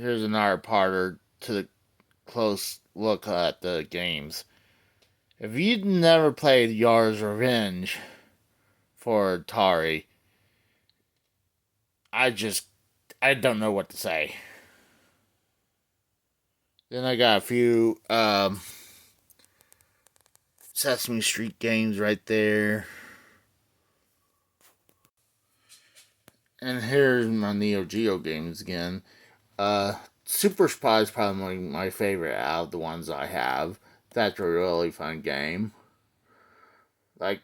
here's another parter to the close look at the games. If you'd never played Yar's Revenge for Atari, I don't know what to say. Then I got a few Sesame Street games right there. And here's my Neo Geo games again. Super Spy is probably my favorite out of the ones I have. That's a really fun game. Like,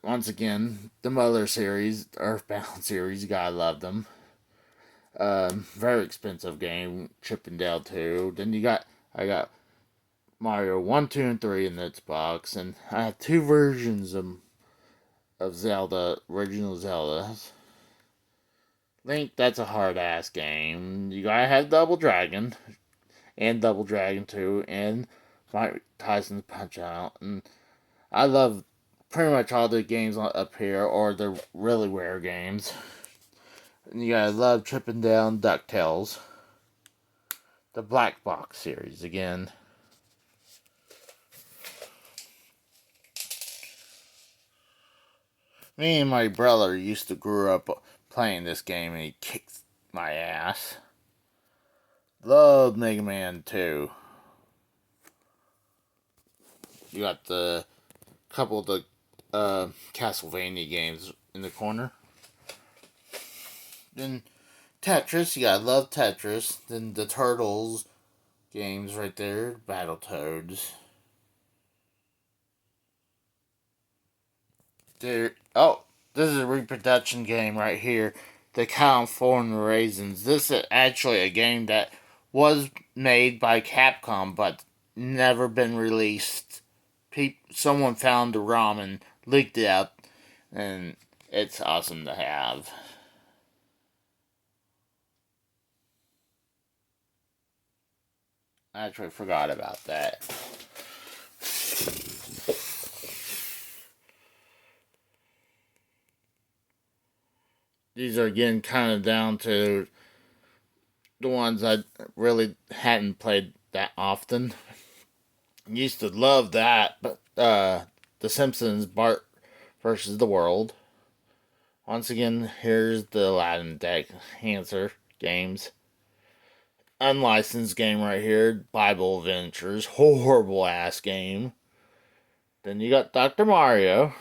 once again, the Mother series, Earthbound series, you gotta love them. Very expensive game, Chip and Dale 2. Then I got Mario 1, 2, and 3 in the Xbox, and I have two versions of Zelda, original Zeldas. Link, that's a hard ass game. You gotta have Double Dragon, and Double Dragon 2, and Tyson's Punch Out, and I love pretty much all the games up here, or the really rare games. And you gotta love Chip and Dale and DuckTales. The Black Box series again. Me and my brother used to grow up playing this game, and he kicked my ass. Love Mega Man 2. You got the couple of the Castlevania games in the corner. Then Tetris, you gotta love Tetris. Then the Turtles games right there, Battletoads. This is a reproduction game right here. The California Raisins. This is actually a game that was made by Capcom, but never been released. Someone found the ROM and leaked it out, and it's awesome to have. I actually forgot about that. These are again kind of down to the ones I really hadn't played that often. Used to love that, but The Simpsons, Bart versus the World. Once again, here's the Aladdin deck answer games. Unlicensed game right here, Bible Adventures, horrible ass game. Then you got Dr. Mario.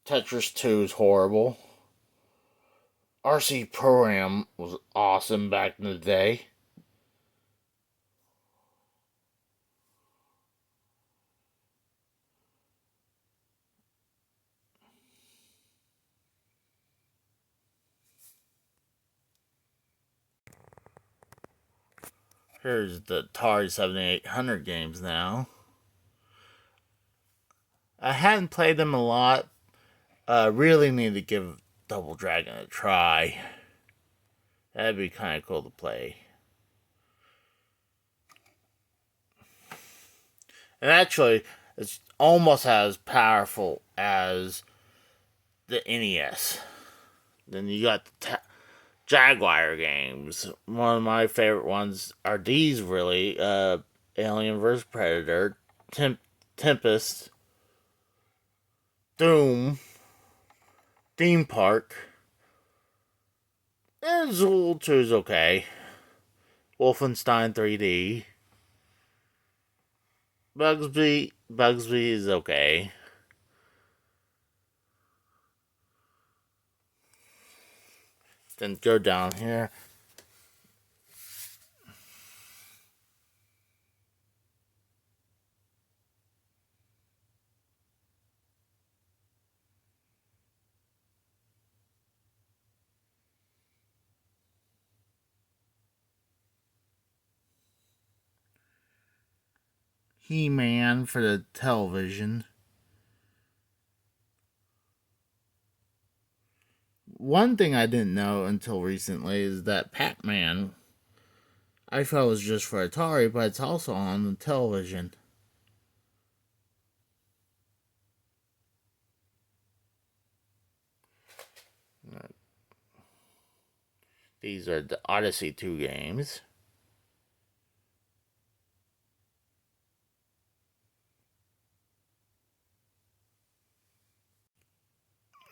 Tetris 2 is horrible. RC Program was awesome back in the day. Here's the Atari 7800 games now. I hadn't played them a lot. Really need to give Double Dragon a try. That'd be kind of cool to play. And actually, it's almost as powerful as the NES. Then you got the Jaguar games. One of my favorite ones are these, really. Alien vs. Predator, Tempest, Doom, Theme Park, and Zool 2 is okay. Wolfenstein 3D. Bugsby is okay. Then go down here. He-Man for the television. One thing I didn't know until recently is that Pac-Man, I thought it was just for Atari, but it's also on the television. These are the Odyssey 2 games.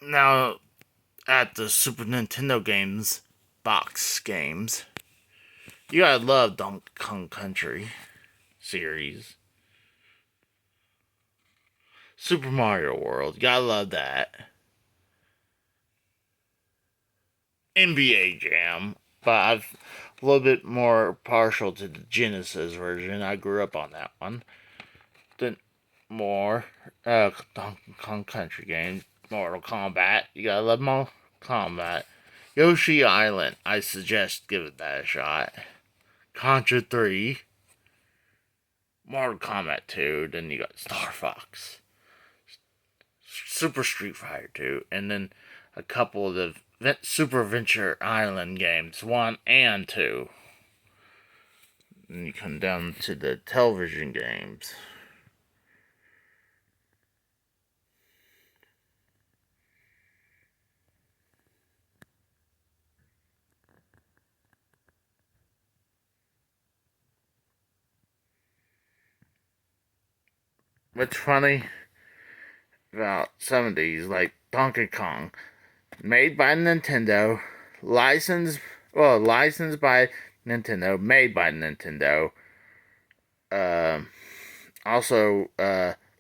Now, at the Super Nintendo games, box games, you gotta love Donkey Kong Country series. Super Mario World, you gotta love that. NBA Jam, but I'm a little bit more partial to the Genesis version. I grew up on that one. Then more Donkey Kong Country games, Mortal Kombat. You gotta love Mortal Kombat. Yoshi Island, I suggest giving that a shot. Contra 3, Mortal Kombat 2, then you got Star Fox, Super Street Fighter 2, and then a couple of the Super Venture Island games, 1 and 2. And you come down to the television games. What's funny about some of these, like Donkey Kong, made by Nintendo, licensed by Nintendo, made by Nintendo, uh, also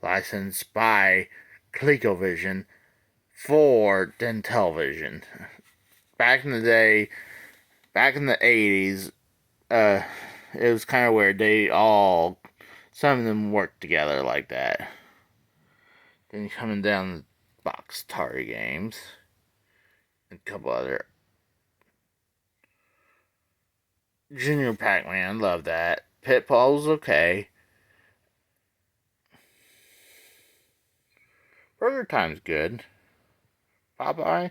licensed by ColecoVision for then television. Back in the day, back in the 80s, it was kind of weird. Some of them worked together like that. Then coming down the box Atari games, and a couple other. Junior Pac-Man, love that. Pitfall's okay. Burger Time's good. Popeye,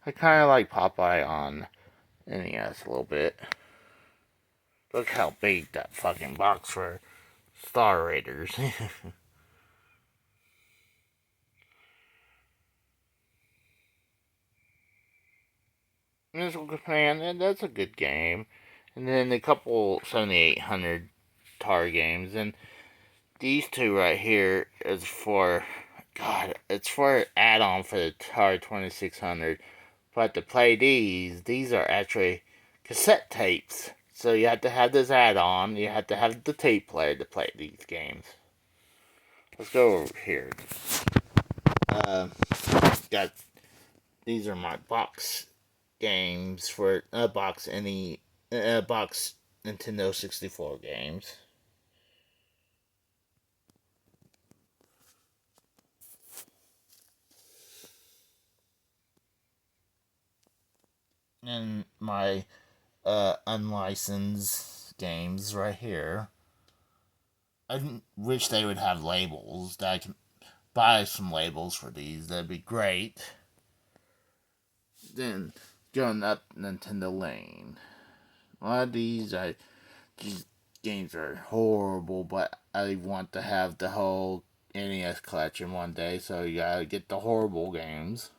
I kind of like Popeye on NES a little bit. Look how big that fucking box for Star Raiders. Missile Command, that's a good game. And then a couple 7800 Atari games. And these two right here is for, God, it's for an add-on for the Atari 2600. But to play these are actually cassette tapes. So you have to have this add-on. You have to have the tape player to play these games. Let's go over here. Got these are my box games for box Nintendo 64 games. And my unlicensed games right here. I wish they would have labels that I can buy some labels for these. That'd be great. Then going up Nintendo Lane. A lot of these games are horrible, but I want to have the whole NES collection one day, so you gotta get the horrible games.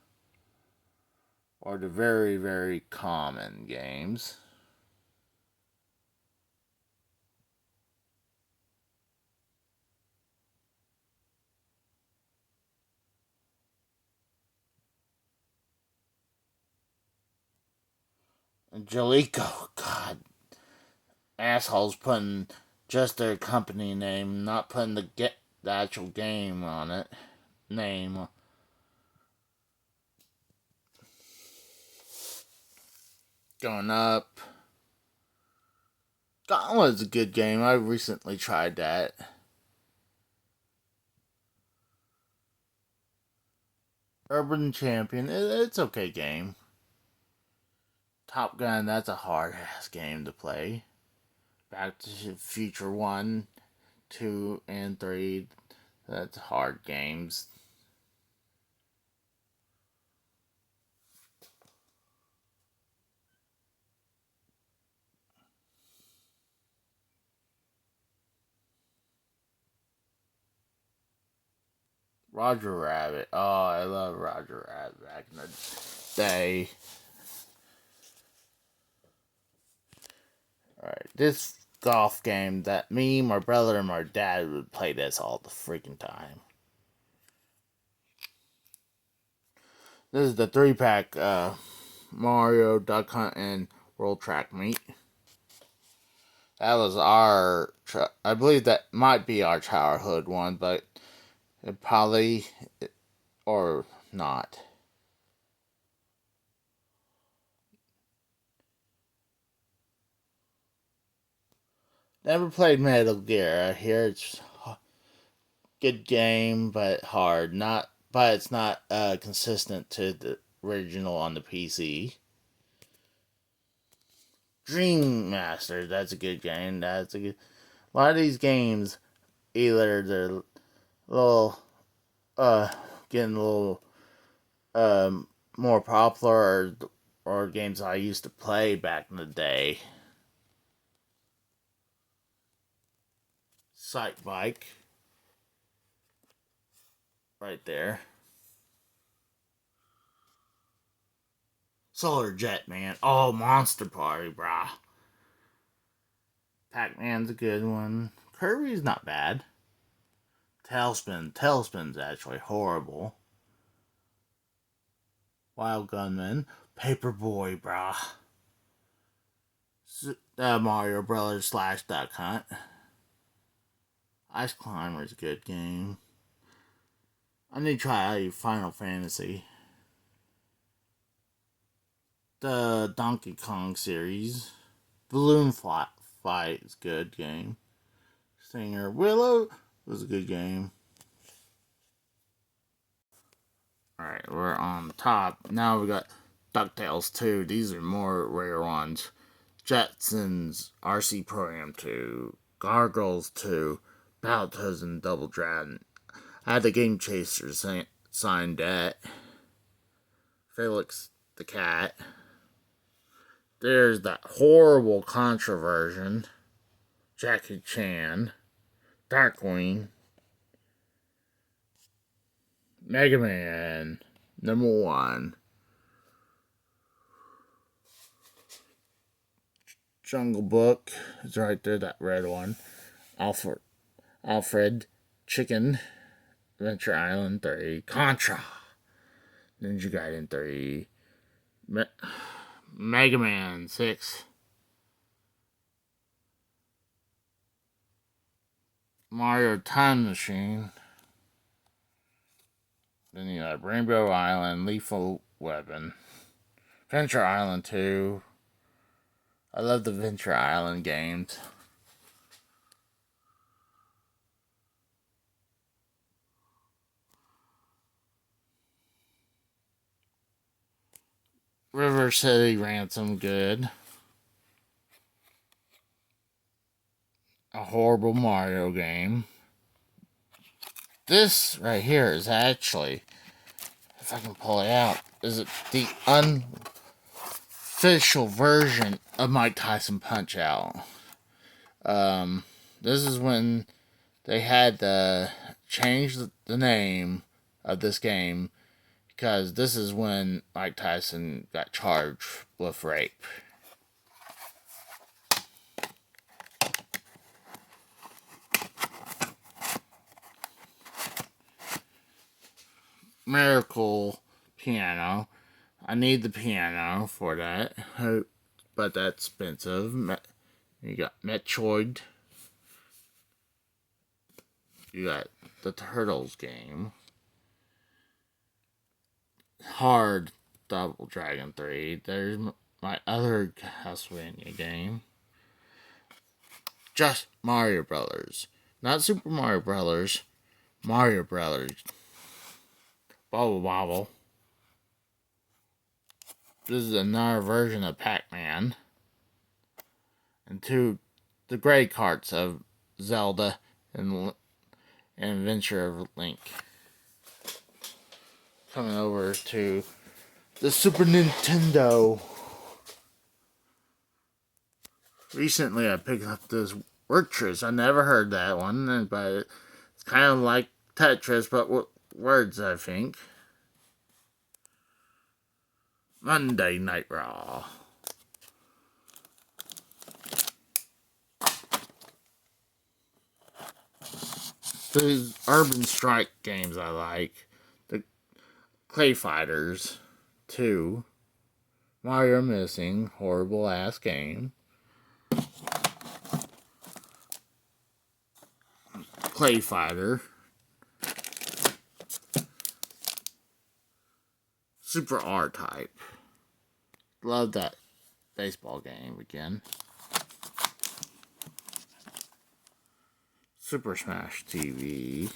Or the very, very common games. Angelico, God. Assholes putting just their company name, not putting the actual game on it. Name. Going up. Gauntlet's a good game. I recently tried that. Urban Champion, it's okay game. Top Gun, that's a hard ass game to play. Back to the Future 1, 2, and 3, that's hard games. Roger Rabbit. Oh, I love Roger Rabbit back in the day. Alright, this golf game that me, my brother, and my dad would play this all the freaking time. This is the 3-pack Mario, Duck Hunt, and World Track Meet. That was our, I believe that might be our childhood one, but it probably, or not. Never played Metal Gear. I hear it's a good game, but hard. But it's not consistent to the original on the PC. Dream Master, that's a good game. A lot of these games, either they're little, getting a little, more popular, or games I used to play back in the day. Sight Bike, right there. Solar Jet Man. Oh, Monster Party, brah. Pac-Man's a good one. Kirby's not bad. Tailspin's actually horrible. Wild Gunman. Paperboy, brah. Mario Brothers / Duck Hunt. Ice Climber's a good game. I need to try Final Fantasy. The Donkey Kong series. Balloon Fight is a good game. Singer Willow was a good game. Alright, we're on top. Now we got DuckTales 2. These are more rare ones. Jetsons, RC Program 2, Gargoyles 2, Battletoads and Double Dragon. I had the Game Chaser signed that. Felix the Cat. There's that horrible Controversion. Jackie Chan. Darkwing. Mega Man. Number 1. Jungle Book is right there, that red one. Alfred. Chicken. Adventure Island 3. Contra. Ninja Gaiden 3. Mega Man 6. Mario Time Machine. Then you have Rainbow Island, Lethal Weapon. Venture Island 2. I love the Venture Island games. River City Ransom, good. A horrible Mario game. This right here is actually, if I can pull it out, is it the unofficial version of Mike Tyson Punch Out. This is when they had to change the name of this game, because this is when Mike Tyson got charged with rape. Miracle piano. I need the piano for that, but that's expensive. You got Metroid. You got the Turtles game. Hard Double Dragon 3. There's my other Castlevania game. Just Mario Brothers. Not Super Mario Brothers. Mario Brothers. Bobble Bobble. This is another version of Pac-Man. And the gray carts of Zelda and Adventure of Link. Coming over to the Super Nintendo. Recently I picked up this Wordtris. I never heard that one, but it's kind of like Tetris, but with words, I think. Monday Night Raw. The Urban Strike games I like. The Clay Fighters 2. Mario Missing, horrible ass game. Clay Fighter. Super R-Type. Love that baseball game again. Super Smash TV.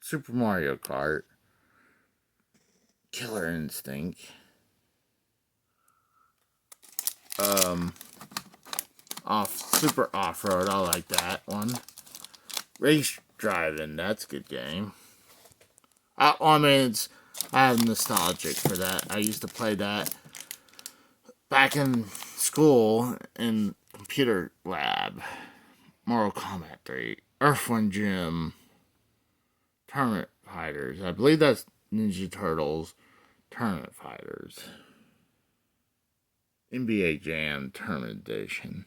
Super Mario Kart. Killer Instinct. Super Off-Road, I like that one. Race Driving, that's a good game. I have nostalgic for that. I used to play that back in school in computer lab. Mortal Kombat 3. Earthworm Jim. Tournament Fighters. I believe that's Ninja Turtles. Tournament Fighters. NBA Jam Tournament Edition.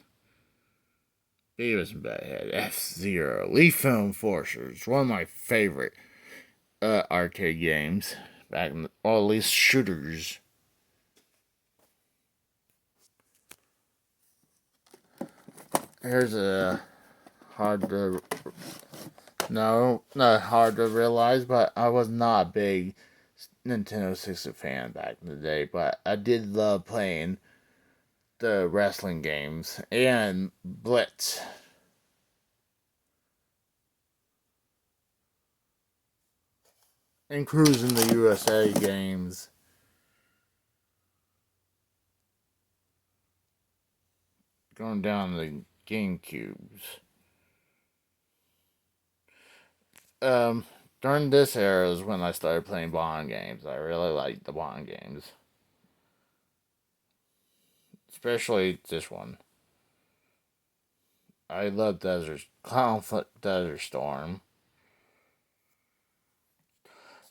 Beavis and Butthead. F-Zero. Leaf Film Forcers. One of my favorite arcade games. Back in or at least shooters. Here's a hard to... No, not hard to realize, but I was not a big Nintendo 60 fan back in the day, but I did love playing the wrestling games and Blitz. And Cruising the USA games. Going down the GameCubes. During this era is when I started playing Bond games. I really liked the Bond games. Especially this one. I love Conflict Desert Storm.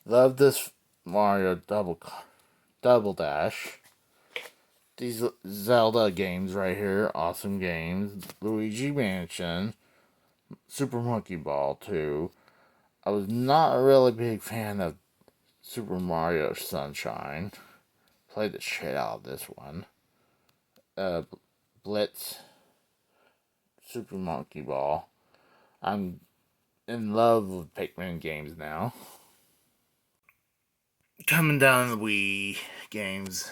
Love this Mario Double Dash. These Zelda games right here, awesome games. Luigi Mansion. Super Monkey Ball 2. I was not a really big fan of Super Mario Sunshine. Played the shit out of this one. Blitz. Super Monkey Ball. I'm in love with Pikmin games now. Coming down the Wii games.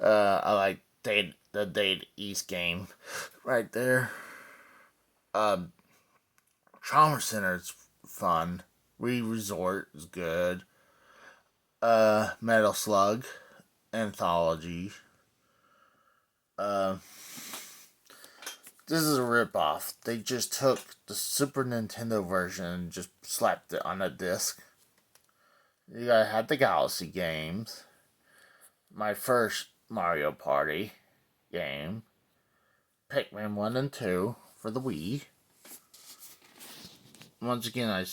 I like the Data East game right there. Trauma Center is fun. Wii Resort is good. Metal Slug Anthology. This is a ripoff. They just took the Super Nintendo version and just slapped it on a disc. You gotta have the Galaxy games. My first Mario Party game. Pikmin 1 and 2 for the Wii. Once again,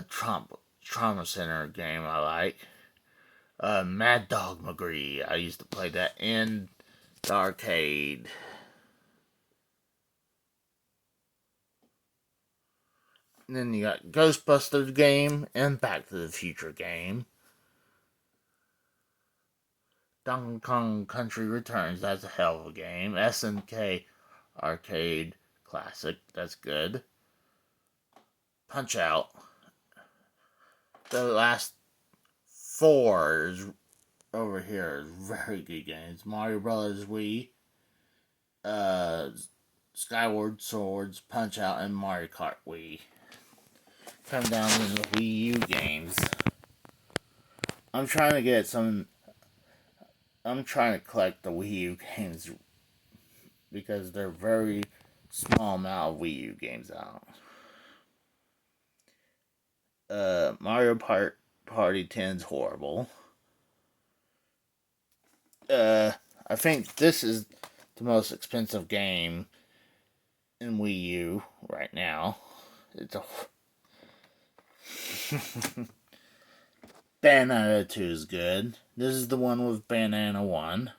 Trauma Center game I like. Mad Dog McGree. I used to play that in the arcade. And then you got Ghostbusters Game and Back to the Future game. Donkey Kong Country Returns, that's a hell of a game. SNK Arcade Classic, that's good. Punch Out. The last four is over here is very good games. Mario Brothers Wii, Skyward Swords, Punch Out, and Mario Kart Wii. Come down to the Wii U games. I'm trying to collect the Wii U games because they're very small amount of Wii U games out. Mario Party 10's horrible. I think this is the most expensive game in Wii U right now. It's a Banana 2 is good. This is the one with Banana 1.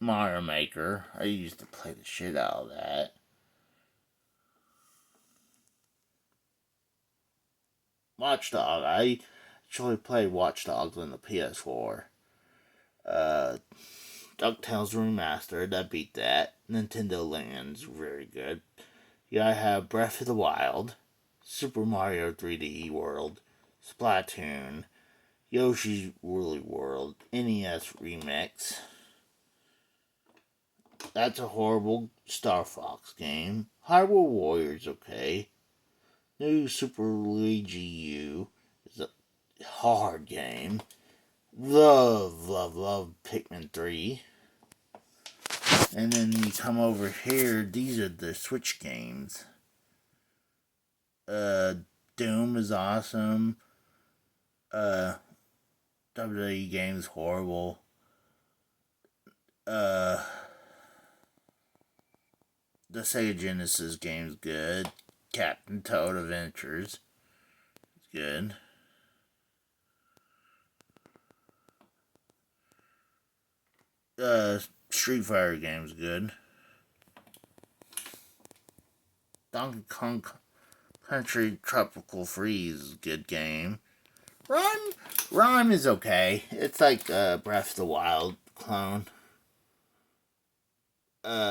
Mario Maker. I used to play the shit out of that. Watchdog. I actually played Watchdogs on the PS4. Uh, DuckTales Remastered. I beat that. Nintendo Land's very good. Yeah, I have Breath of the Wild, Super Mario 3D World, Splatoon, Yoshi's Woolly World, NES Remix. That's a horrible Star Fox game. Hyrule Warriors, okay. New Super Luigi U is a hard game. Love Pikmin 3. And then you come over here, these are the Switch games. Doom is awesome. WWE Games horrible. The Sega Genesis game's good. Captain Toad Adventures is good. Street Fighter game's good. Donkey Kong Country Tropical Freeze is a good game. Rhyme is okay. It's like Breath of the Wild clone.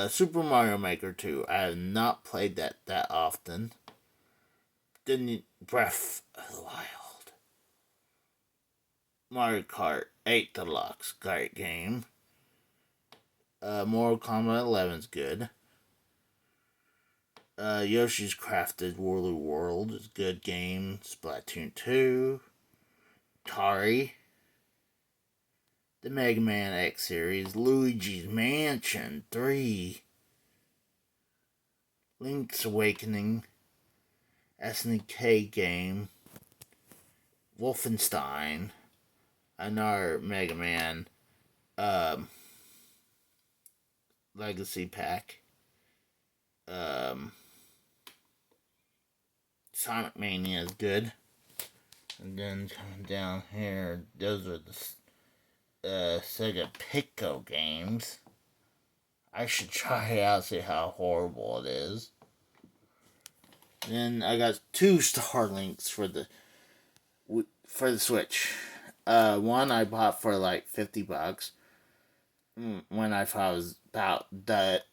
Super Mario Maker 2. I have not played that often. Didn't Breath of the Wild. Mario Kart 8 Deluxe, great game. Mortal Kombat 11's good. Yoshi's Crafted Woolly World is a good game. Splatoon 2. Atari. The Mega Man X series. Luigi's Mansion 3. Link's Awakening. SNK game. Wolfenstein. Another Mega Man Legacy Pack. Sonic Mania is good. And then coming down here, those are the Sega Pico games. I should try it out, see how horrible it is. Then I got 2 Starlinks for the Switch. One I bought for like $50 when I thought it was about dead,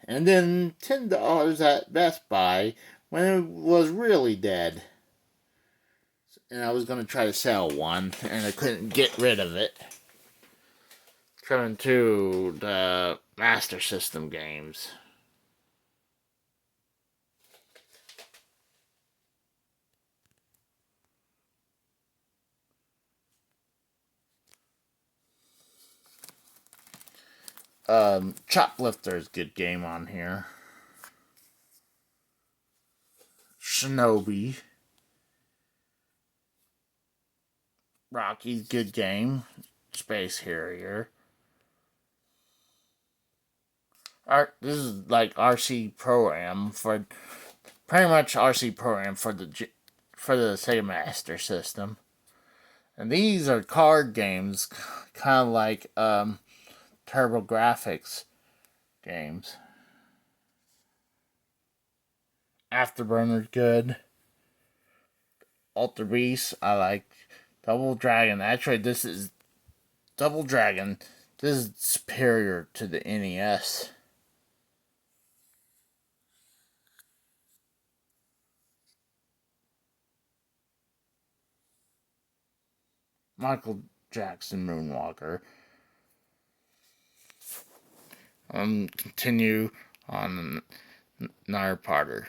and then $10 at Best Buy when it was really dead. And I was gonna try to sell one, and I couldn't get rid of it. Coming to the Master System games. Choplifter's good game on here. Shinobi. Rocky's good game. Space Harrier. This is like RC Pro-Am for pretty much RC Pro-Am for the Sega Master System. And these are card games, kind of like TurboGrafx games. Afterburner's good. Alter Beast, I like. Double Dragon. Actually, this is Double Dragon. This is superior to the NES. Michael Jackson Moonwalker. Continue on another Potter.